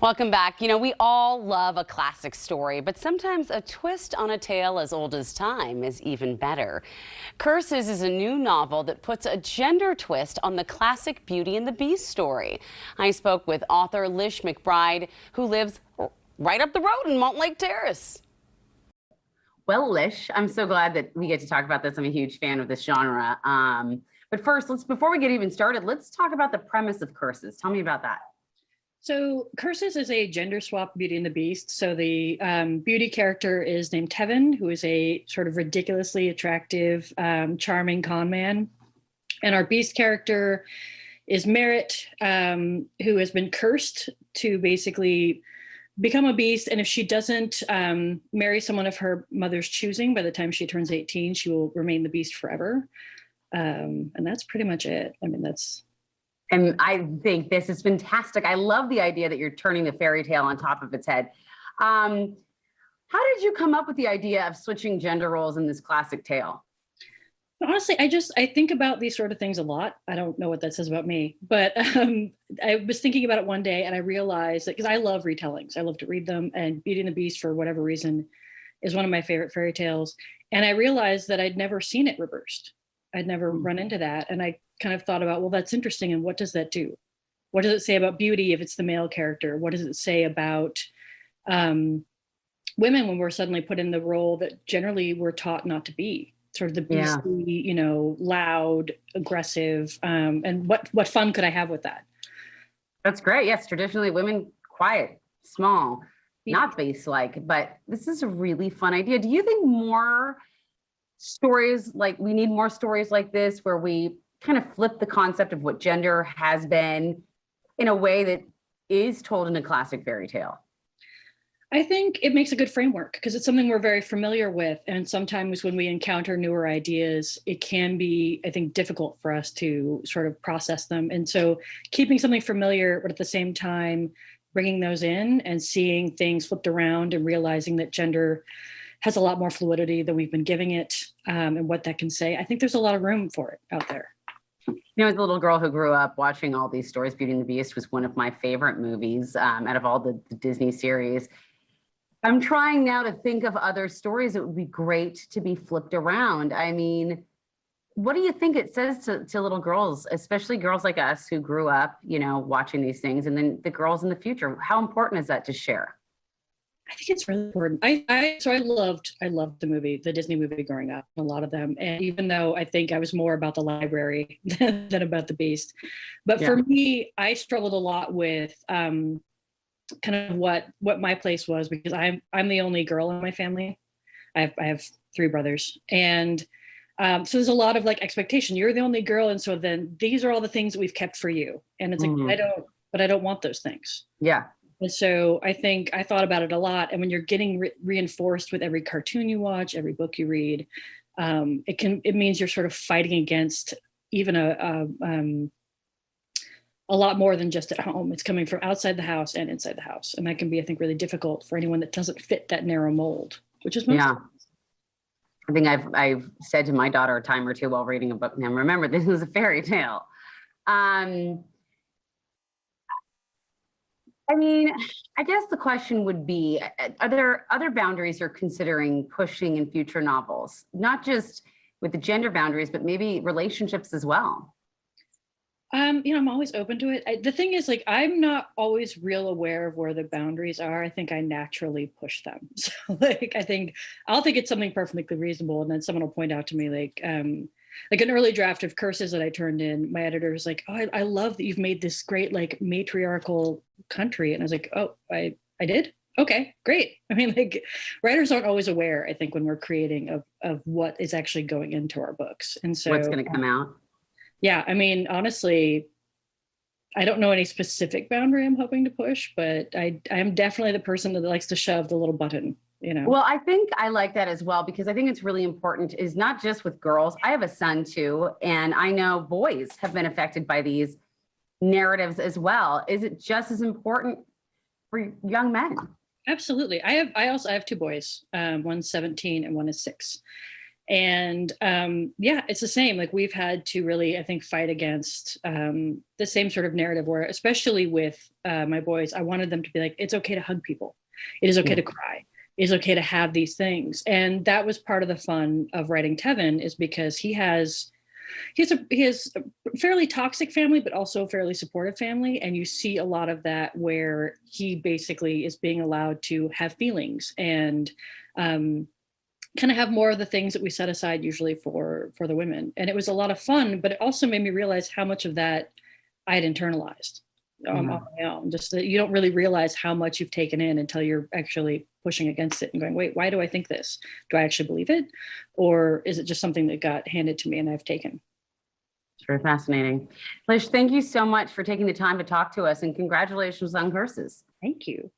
Welcome back. You know, we all love a classic story, but sometimes a twist on a tale as old as time is even better. Curses is a new novel that puts a gender twist on the classic Beauty and the Beast story. I spoke with author Lish McBride, who lives right up the road in Montlake Terrace. Well, Lish, I'm so glad that we get to talk about this. I'm a huge fan of this genre. But first, before we get even started, let's talk about the premise of Curses. Tell me about that. So Curses is a gender swap Beauty and the Beast. So the beauty character is named Tevin, who is a sort of ridiculously attractive, charming con man. And our Beast character is Merritt, who has been cursed to basically become a beast. And if she doesn't marry someone of her mother's choosing, by the time she turns 18, she will remain the beast forever. And that's pretty much it. I mean, And I think this is fantastic. I love the idea that you're turning the fairy tale on top of its head. How did you come up with the idea of switching gender roles in this classic tale? Honestly, I think about these sort of things a lot. I don't know what that says about me, but I was thinking about it one day and I realized that because I love retellings, I love to read them, and Beauty and the Beast, for whatever reason, is one of my favorite fairy tales. And I realized that I'd never seen it reversed. I'd never run into that. And I kind of thought about, well, that's interesting. And what does that do? What does it say about beauty if it's the male character? What does it say about women when we're suddenly put in the role that generally we're taught not to be? Sort of the beastly, loud, aggressive, and what fun could I have with that? That's great. Yes, traditionally women quiet, small, not beast-like, but this is a really fun idea. Do you think more stories we need more stories like this where we kind of flip the concept of what gender has been in a way that is told in a classic fairy tale? I think it makes a good framework because it's something we're very familiar with. And sometimes when we encounter newer ideas, it can be, I think, difficult for us to sort of process them. And so keeping something familiar, but at the same time, bringing those in and seeing things flipped around and realizing that gender has a lot more fluidity than we've been giving it, and what that can say. I think there's a lot of room for it out there. You know, as a little girl who grew up watching all these stories, Beauty and the Beast was one of my favorite movies out of all the Disney series. I'm trying now to think of other stories that would be great to be flipped around. I mean, what do you think it says to little girls, especially girls like us who grew up, watching these things, and then the girls in the future? How important is that to share? I think it's really important. I loved the movie, the Disney movie growing up, a lot of them. And even though I think I was more about the library than about the Beast, but for me, I struggled a lot with kind of what my place was, because I'm the only girl in my family. I have three brothers, and so there's a lot of expectation. You're the only girl, and so then these are all the things that we've kept for you, and it's I don't want those things. Yeah. And so I think I thought about it a lot. And when you're getting reinforced with every cartoon you watch, every book you read, it means you're sort of fighting against even a lot more than just at home. It's coming from outside the house and inside the house. And that can be, I think, really difficult for anyone that doesn't fit that narrow mold, which is most of us. I think I've said to my daughter a time or two while reading a book, now remember, this is a fairy tale. I mean, I guess the question would be, are there other boundaries you're considering pushing in future novels? Not just with the gender boundaries, but maybe relationships as well. I'm always open to it. The thing is, I'm not always real aware of where the boundaries are. I think I naturally push them. So I'll think it's something perfectly reasonable. And then someone will point out to me an early draft of Curses that I turned in, my editor was like, oh, I love that you've made this great, matriarchal country. And I was like, oh, I did? Okay, great. I mean, writers aren't always aware, I think, when we're creating of what is actually going into our books. And so what's going to come out? Yeah, I mean, honestly, I don't know any specific boundary I'm hoping to push, but I am definitely the person that likes to shove the little button. Well, I think I like that as well, because I think it's really important, is not just with girls. I have a son too, and I know boys have been affected by these narratives as well. Is it just as important for young men? Absolutely. I have two boys. One's 17 and one is 6. And yeah, it's the same. Like we've had to really, I think, fight against the same sort of narrative where, especially with my boys, I wanted them to be like, it's okay to hug people. It is okay Yeah. to cry. It is okay to have these things. And that was part of the fun of writing Tevin, is because he has a fairly toxic family, but also a fairly supportive family. And you see a lot of that where he basically is being allowed to have feelings and kind of have more of the things that we set aside usually for the women. And it was a lot of fun, but it also made me realize how much of that I had internalized on Yeah. my own. Just that you don't really realize how much you've taken in until you're actually pushing against it and going, wait, why do I think this? Do I actually believe it? Or is it just something that got handed to me and I've taken? It's very fascinating. Lish, thank you so much for taking the time to talk to us, and congratulations on Curses. Thank you.